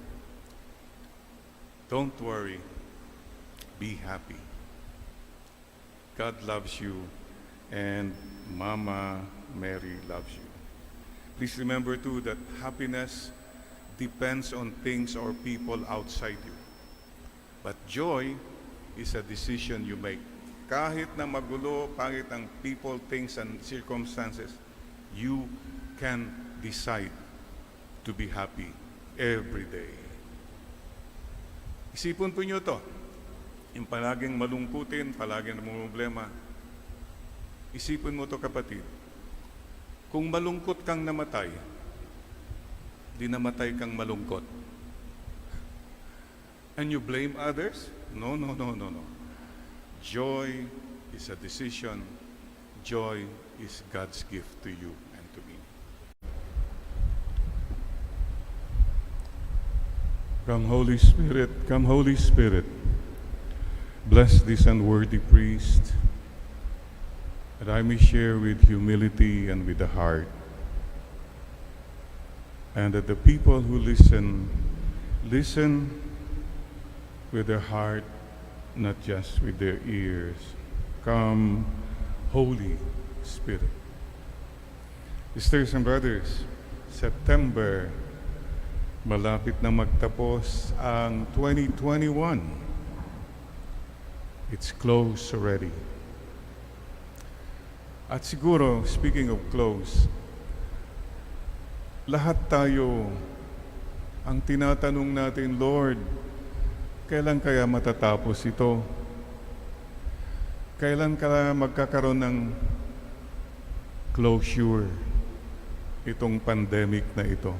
Don't worry. Be happy. God loves you, and Mama Mary loves you. Please remember too that happiness depends on things or people outside you. But joy is a decision you make. Kahit na magulo, pangit ang people, things, and circumstances, you can decide to be happy every day. Isipon po nyo to. Yung palaging malungkutin, palaging namumblema. Isipon mo to, kapatid. Kung malungkot kang namatay, di namatay kang malungkot. And you blame others? No. Joy is a decision. Joy is God's gift to you and to me. Come, Holy Spirit, come, Holy Spirit. Bless this unworthy priest, that I may share with humility and with the heart, and that the people who listen with their heart, not just with their ears. Come, Holy Spirit. Sisters and brothers, September Malapit na magtapos ang 2021. It's close already. At siguro, speaking of close, lahat tayo ang tinatanong natin, Lord, kailan kaya matatapos ito? Kailan kaya magkakaroon ng closure itong pandemic na ito?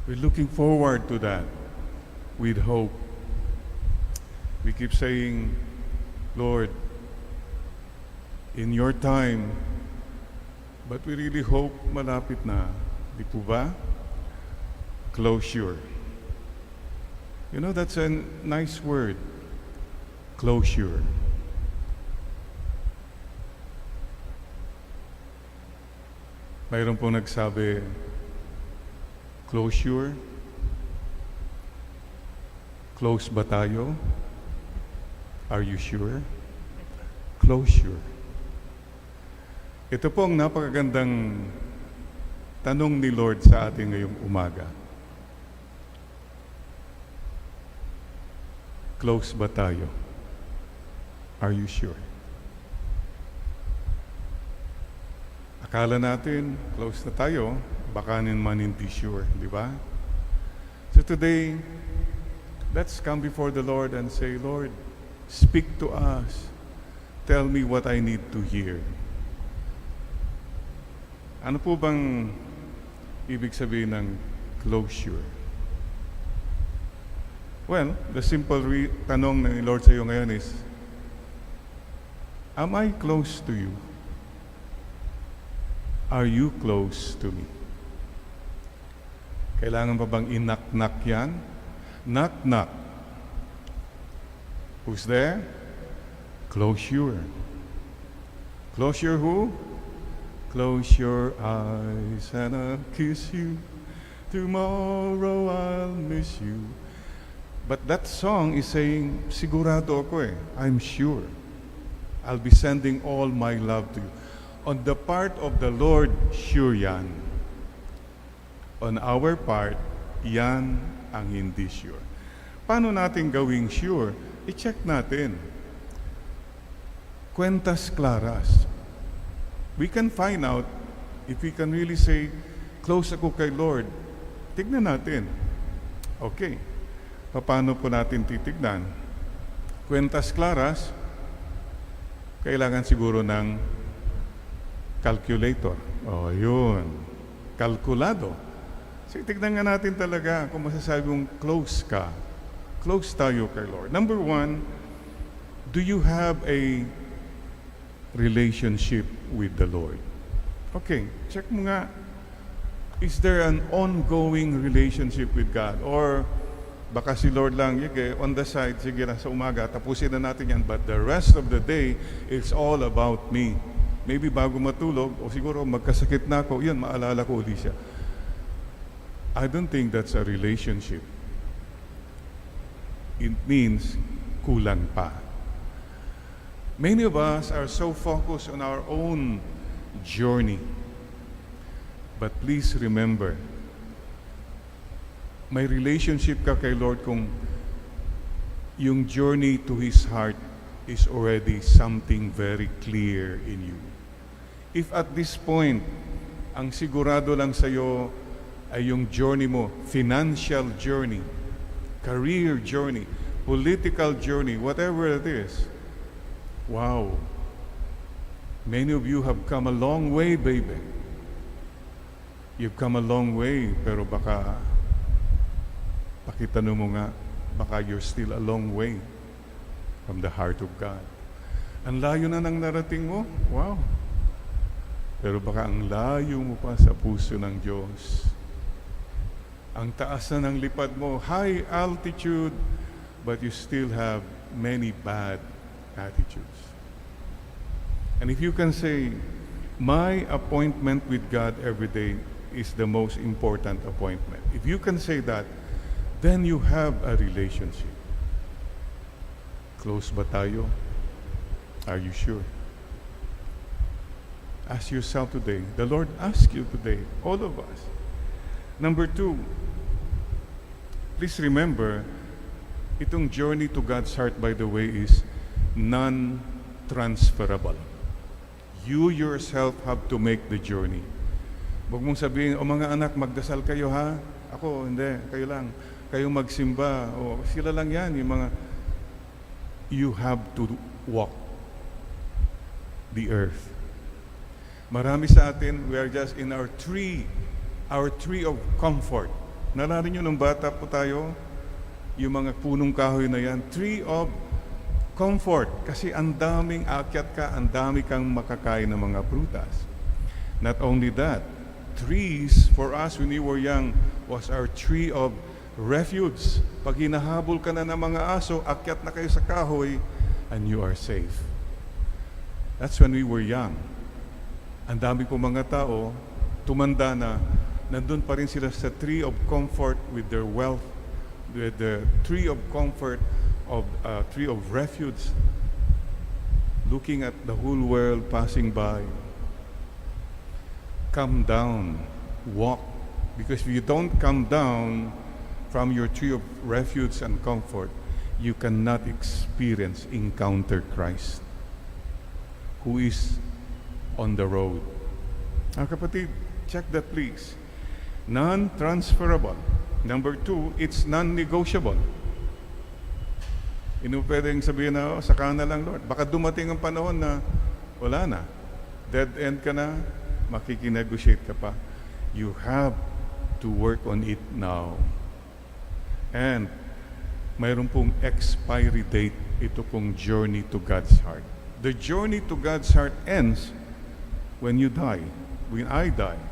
We're looking forward to that with hope. We keep saying, Lord, in your time, but we really hope malapit na. Di po ba? Closure. You know, that's a nice word. Closure. Mayroon pong nagsabi, closure? Close ba tayo? Are you sure? Closure. Ito po ang napakagandang tanong ni Lord sa atin ngayong umaga. Close ba tayo? Are you sure? Akala natin, close na tayo, baka naman hindi sure, di ba? So today, let's come before the Lord and say, Lord, speak to us. Tell me what I need to hear. Ano po bang ibig sabihin ng closure? Well, the simple tanong ng Lord sa iyo ngayon is, am I close to you? Are you close to me? Kailangan pa bang inak-nak yan? Knock-knock. Who's there? Closure. Closure who? Close your eyes and I'll kiss you. Tomorrow I'll miss you. But that song is saying, sigurado ako I'm sure. I'll be sending all my love to you. On the part of the Lord, sure yan. On our part, yan ang hindi sure. Paano natin gawing sure? I-check natin. Cuentas claras. We can find out if we can really say, close ako kay Lord. Tignan natin. Okay. Paano po natin titignan? Cuentas claras, kailangan siguro ng calculator. O, yun. Kalkulado. So, tignan nga natin talaga kung masasabi mong close ka. Close tayo kay Lord. Number one, do you have a relationship with the Lord? Okay, check mo nga. Is there an ongoing relationship with God? Or baka si Lord lang, on the side, sige na sa umaga, tapusin na natin yan. But the rest of the day, it's all about me. Maybe bago matulog, o siguro magkasakit na ako, yan, maalala ko ulit siya. I don't think that's a relationship. It means kulang pa. Many of us are so focused on our own journey. But please remember, may relationship ka kay Lord kung yung journey to His heart is already something very clear in you. If at this point, ang sigurado lang sa'yo ay yung journey mo, financial journey, career journey, political journey, whatever it is, wow, many of you have come a long way, baby. You've come a long way, pero baka, pakitanong mo nga, baka you're still a long way from the heart of God. Ang layo na ng narating mo, wow. Pero baka ang layo mo pa sa puso ng Diyos. Ang taas na ng lipad mo, high altitude, but you still have many bad attitudes. And if you can say, my appointment with God every day is the most important appointment. If you can say that, then you have a relationship. Close ba tayo? Are you sure? Ask yourself today. The Lord asks you today, all of us. Number two, Please remember, itong journey to God's heart, by the way, is non-transferable. You yourself have to make the journey. Huwag mong sabihin, o mga anak, magdasal kayo ha? Ako, hindi, kayo lang. Kayong magsimba, o sila lang yan, yung mga... You have to walk the earth. Marami sa atin, we are just in our tree of comfort. Nalala nyo nung bata po tayo, yung mga punong kahoy na yan, tree of comfort. Kasi ang daming akyat ka, ang dami kang makakain ng mga prutas. Not only that, trees for us when we were young was our tree of refuge. Pag hinahabol ka na ng mga aso, akyat na kayo sa kahoy, and you are safe. That's when we were young. Ang dami po mga tao, tumanda na, nandun pa rin sila sa tree of comfort with their wealth, with the tree of comfort of tree of refuge, looking at the whole world passing by. Come down, walk, because if you don't come down from your tree of refuge and comfort, you cannot encounter Christ, who is on the road. Kapatid, check that please. Non-transferable. Number 2, it's non-negotiable. Hindi mo pwedeng sabihin na, saka na lang, Lord. Baka dumating ang panahon na wala na. Dead end ka na, makikinegotiate ka pa. You have to work on it now. And mayroon pong expiry date ito pong journey to God's heart. The journey to God's heart ends when you die, when I die.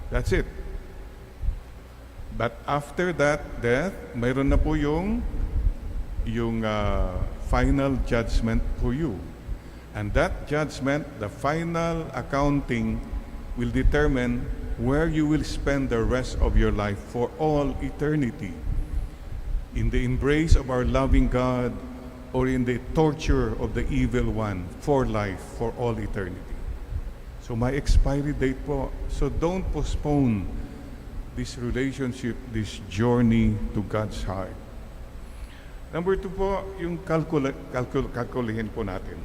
That's it. But after that death, mayroon na po yung final judgment for you. And that judgment, the final accounting, will determine where you will spend the rest of your life for all eternity. In the embrace of our loving God, or in the torture of the evil one for life, for all eternity. So my expiry date po. So don't postpone this relationship, this journey to God's heart. Number 2 po, yung kalkulihin po natin.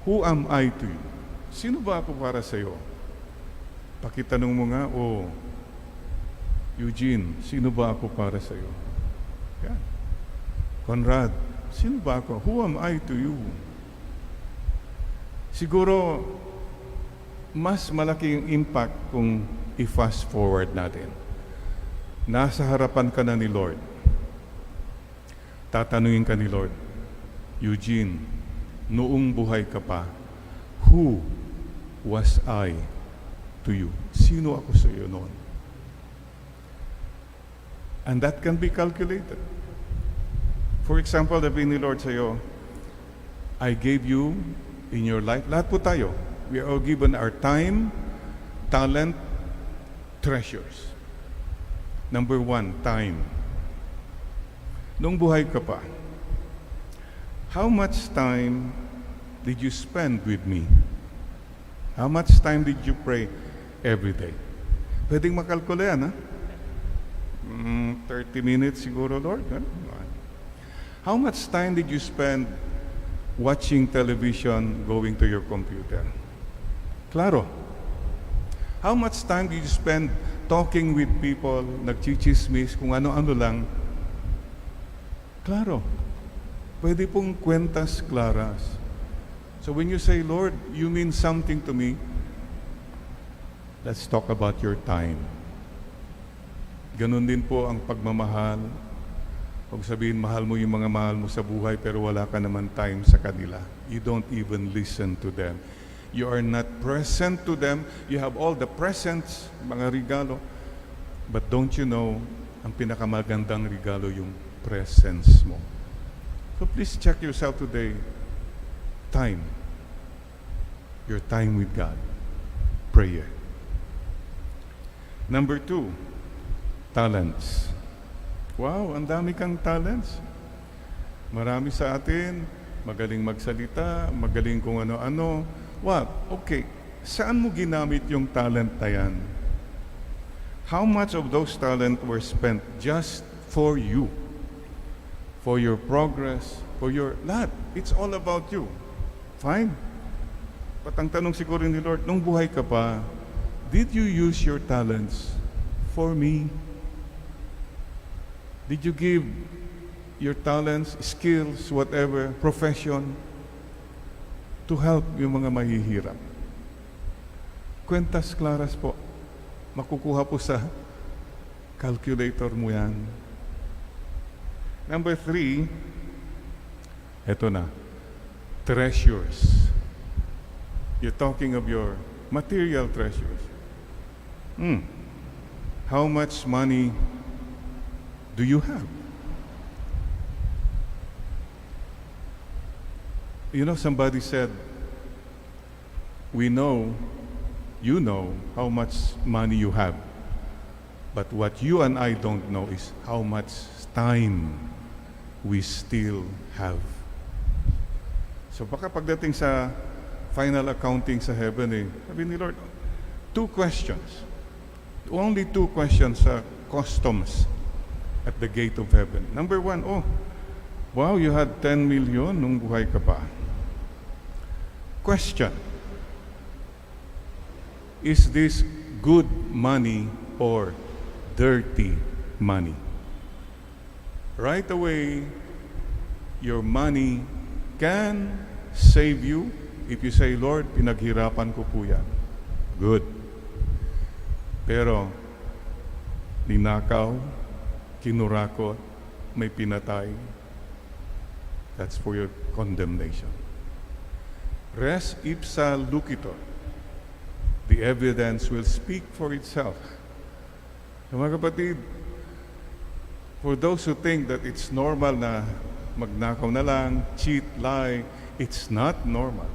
Who am I to you? Sino ba ako para sa iyo? Pakitanong mo nga, Eugene, sino ba ako para sa iyo? Yan. Conrad, sino ba ako? Who am I to you? Siguro, mas malaki yung impact kung i-fast forward natin. Nasa harapan ka na ni Lord. Tatanungin ka ni Lord, Eugene, noong buhay ka pa, who was I to you? Sino ako sa iyo noon? And that can be calculated. For example, sabihin ni Lord sa iyo, I gave you in your life, lahat po tayo, we are all given our time, talent, treasures. Number 1, time. Nung buhay ka pa, how much time did you spend with me? How much time did you pray every day? Pwedeng makalkula yan, ha? 30 minutes siguro, Lord. How much time did you spend watching television, going to your computer? Claro. How much time did you spend talking with people, nagchichismis, kung ano-ano lang? Claro. Pwede pong kwentas claras. So when you say, Lord, you mean something to me, let's talk about your time. Ganon din po ang pagmamahal. Huwag sabihin, mahal mo yung mga mahal mo sa buhay pero wala ka naman time sa kanila. You don't even listen to them. You are not present to them. You have all the presents, mga regalo. But don't you know, ang pinakamagandang regalo yung presence mo. So please check yourself today. Time. Your time with God. Prayer. Number 2, talents. Wow, ang dami kang talents. Marami sa atin, magaling magsalita, magaling kung ano-ano. What? Okay, saan mo ginamit yung talent na yan? How much of those talent were spent just for you, for your progress, for your lahat. It's all about you. Fine. But ang tanong siguro ni Lord, nung buhay ka pa, did you use your talents for me? Did you give your talents, skills, whatever, profession, to help yung mga mahihirap? Kwentas claras po. Makukuha po sa calculator mo yan. Number 3, eto na, treasures. You're talking of your material treasures. How much money do you have? You know, somebody said, we know, you know how much money you have. But what you and I don't know is how much time we still have. So baka pagdating sa final accounting sa heaven, sabi ni Lord, 2 questions. Only 2 questions sa customs at the gate of heaven. Number 1, wow, you had 10 million nung buhay ka pa. Question, is this good money or dirty money? Right away, your money can save you if you say, Lord, pinaghirapan ko po yan. Good. Pero, ninakaw, kinurakot, may pinatay, that's for your condemnation. Res ipsa lucitor. The evidence will speak for itself. So, mga kapatid, for those who think that it's normal na magnakaw na lang, cheat, lie, it's not normal.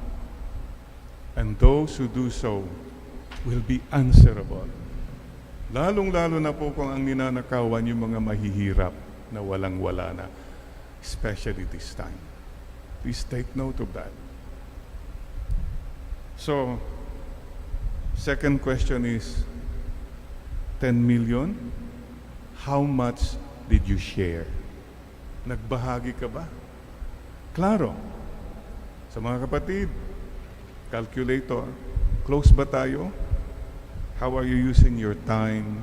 And those who do so will be answerable. Lalong-lalo na po kung ang ninanakawan yung mga mahihirap na walang-wala na, especially this time. Please take note of that. So, second question is, 10 million? How much did you share? Nagbahagi ka ba? Klaro. Sa mga kapatid, calculator, close ba tayo? How are you using your time,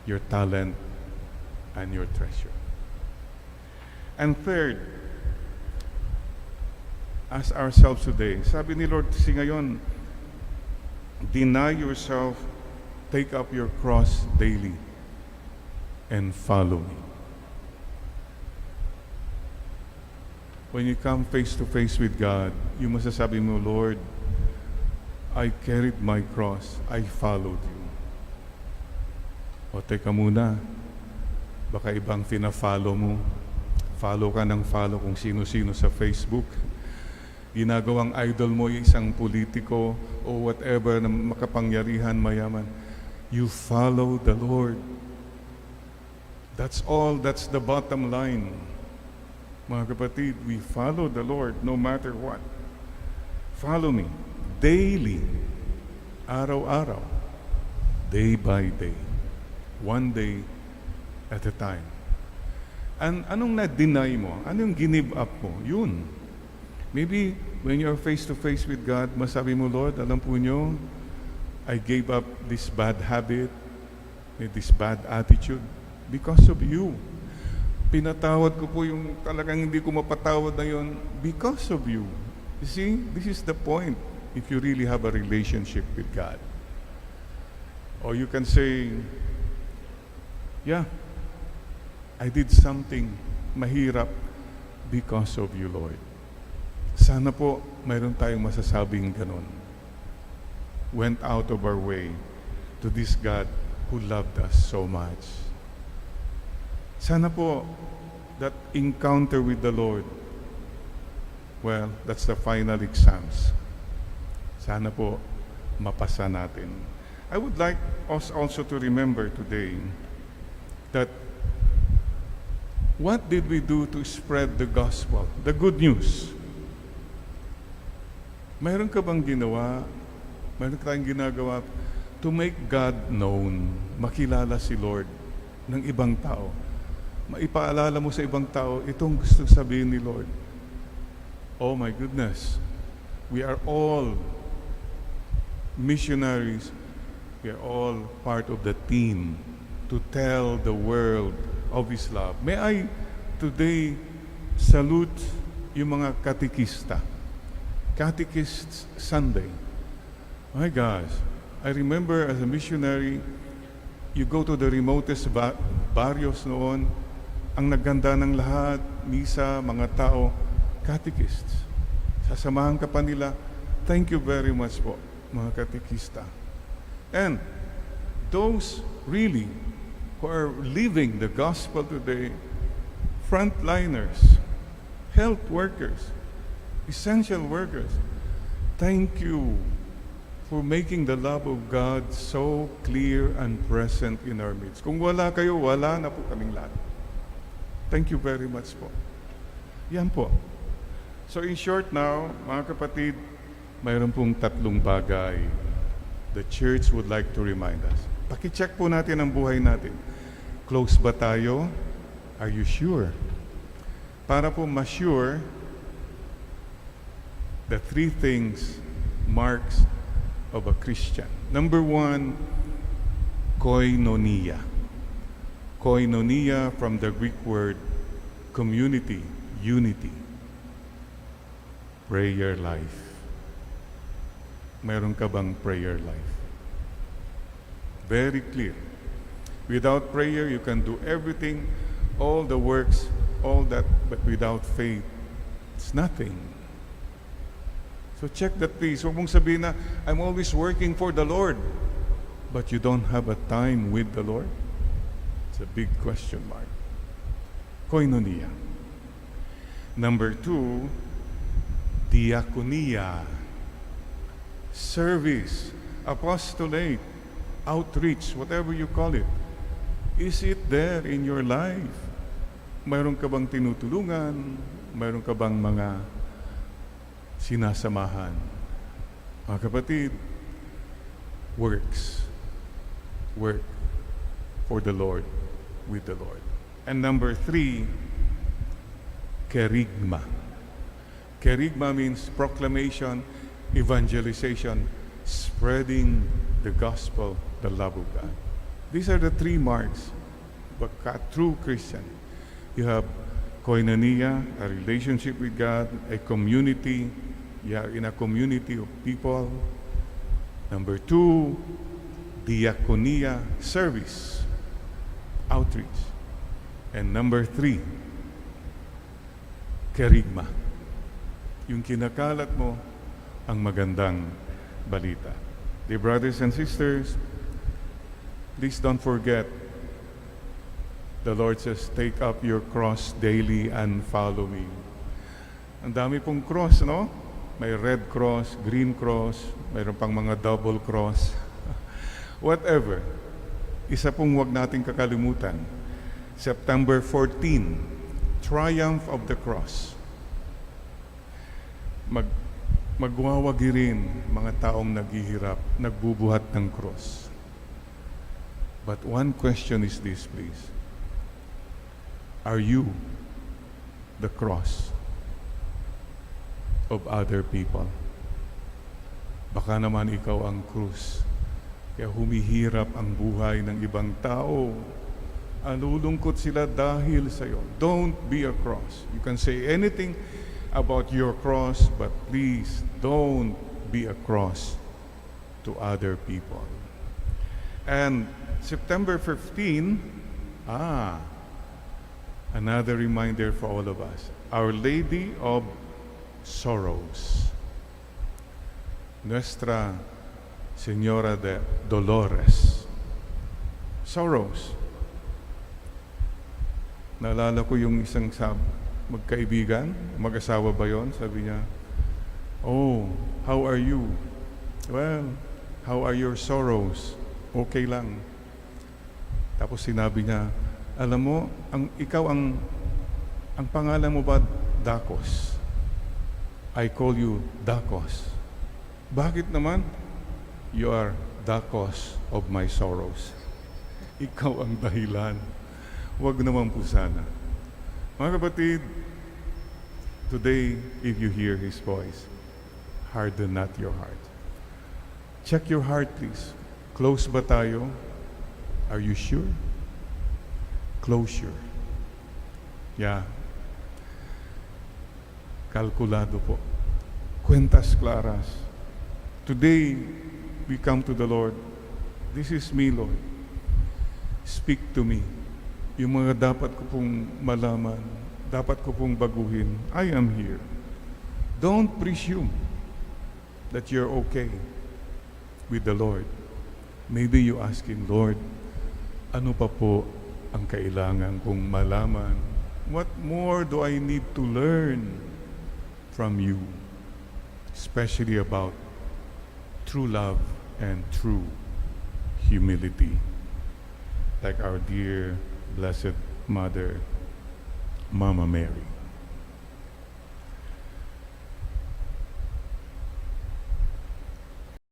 your talent, and your treasure? And third, ask ourselves today, sabi ni Lord kasi ngayon, deny yourself, take up your cross daily, and follow me. When you come face to face with God, you masasabi mo, Lord, I carried my cross, I followed you. O teka muna, baka ibang fina-follow mo. Follow ka ng follow kung sino-sino sa Facebook. Ginagawang idol mo yung isang politiko o whatever na makapangyarihan, mayaman. You follow the Lord. That's all, that's the bottom line. Mga kapatid, we follow the Lord no matter what. Follow me daily, araw-araw, day by day, one day at a time. And anong na-deny mo? Anong give up mo? Yun. Maybe when you're face to face with God, masabi mo, Lord, alam po nyo, I gave up this bad habit, this bad attitude because of you. Pinatawad ko po yung talagang hindi ko mapatawad na yun because of you. You see, this is the point if you really have a relationship with God. Or you can say, yeah, I did something mahirap because of you, Lord. Sana po mayroon tayong masasabing ganun. Went out of our way to this God who loved us so much. Sana po that encounter with the Lord, well, that's the final exams. Sana po mapasa natin. I would like us also to remember today that what did we do to spread the gospel, the good news? Mayroon ka bang ginawa? Mayroon ka tayong ginagawa to make God known, makilala si Lord ng ibang tao? maipaalala mo sa ibang tao, itong gusto sabihin ni Lord. Oh my goodness, we are all missionaries. We are all part of the team to tell the world of His love. May I today salute yung mga katekista. Catechist Sunday. My gosh, I remember as a missionary, you go to the remotest barrios noon, ang nagganda ng lahat, misa, mga tao, catechists. Sasamahan ka pa nila. Thank you very much po, mga katekista. And those really who are living the gospel today, frontliners, health workers, essential workers, thank you for making the love of God so clear and present in our midst. Kung wala kayo, wala na po kaming lahat. Thank you very much po. Yan po. So in short now, mga kapatid, mayroon pong tatlong bagay the church would like to remind us. Paki-check po natin ang buhay natin. Close ba tayo? Are you sure? Para po ma-sure, the three things marks of a Christian. Number one, koinonia. Koinonia from the Greek word community, unity. Prayer life. Meron ka bang prayer life? Very clear. Without prayer, you can do everything, all the works, all that, but without faith, it's nothing. So check that please. Huwag mong sabihin na, I'm always working for the Lord, but you don't have a time with the Lord. It's a big question mark. Koinonia. Number two, diakonia. Service, apostolate, outreach, whatever you call it. Is it there in your life? Mayroon ka bang tinutulungan? Mayroon ka bang mga sinasamahan? Mga kapatid, works. Work for the Lord, with the Lord. And number three, kerygma. Kerygma means proclamation, evangelization, spreading the gospel, the love of God. These are the three marks of a true Christian. You have koinonia, a relationship with God, a community. You are in a community of people. Number two, diakonia, service, outreach. And number three, kerygma. Yung kinakalat mo ang magandang balita. Dear brothers and sisters, please don't forget, the Lord says, take up your cross daily and follow me. Ang dami pong cross, no? May red cross, green cross, mayroon pang mga double cross. Whatever. Isa pong huwag nating kakalimutan. September 14, Triumph of the Cross. Magwawagi rin mga taong naghihirap, nagbubuhat ng cross. But one question is this, please. Are you the cross of other people? Baka naman ikaw ang krus. Kaya humihirap ang buhay ng ibang tao. Alulungkot sila dahil sa iyo. Don't be a cross. You can say anything about your cross, but please don't be a cross to other people. And September 15, another reminder for all of us. Our Lady of Sorrows. Nuestra Señora de Dolores. Sorrows. Naalala ko yung isang magkaibigan, mag-asawa ba yun? Sabi niya, oh, how are you? Well, how are your sorrows? Okay lang. Tapos sinabi niya, alam mo, ikaw ang pangalan mo ba Dakos? I call you Dakos. Bakit naman? You are Dakos of my sorrows. Ikaw ang dahilan. Huwag naman po sana. Mga kapatid, today, if you hear His voice, harden not your heart. Check your heart, please. Close ba tayo? Are you sure? Closure. Yeah. Kalkulado po. Cuentas claras. Today, we come to the Lord. This is me, Lord. Speak to me. Yung mga dapat ko pong malaman, dapat ko pong baguhin, I am here. Don't presume that you're okay with the Lord. Maybe you ask Him, Lord, ano pa po ang kailangan kong malaman? What more do I need to learn from you? Especially about true love and true humility. Like our dear Blessed Mother, Mama Mary.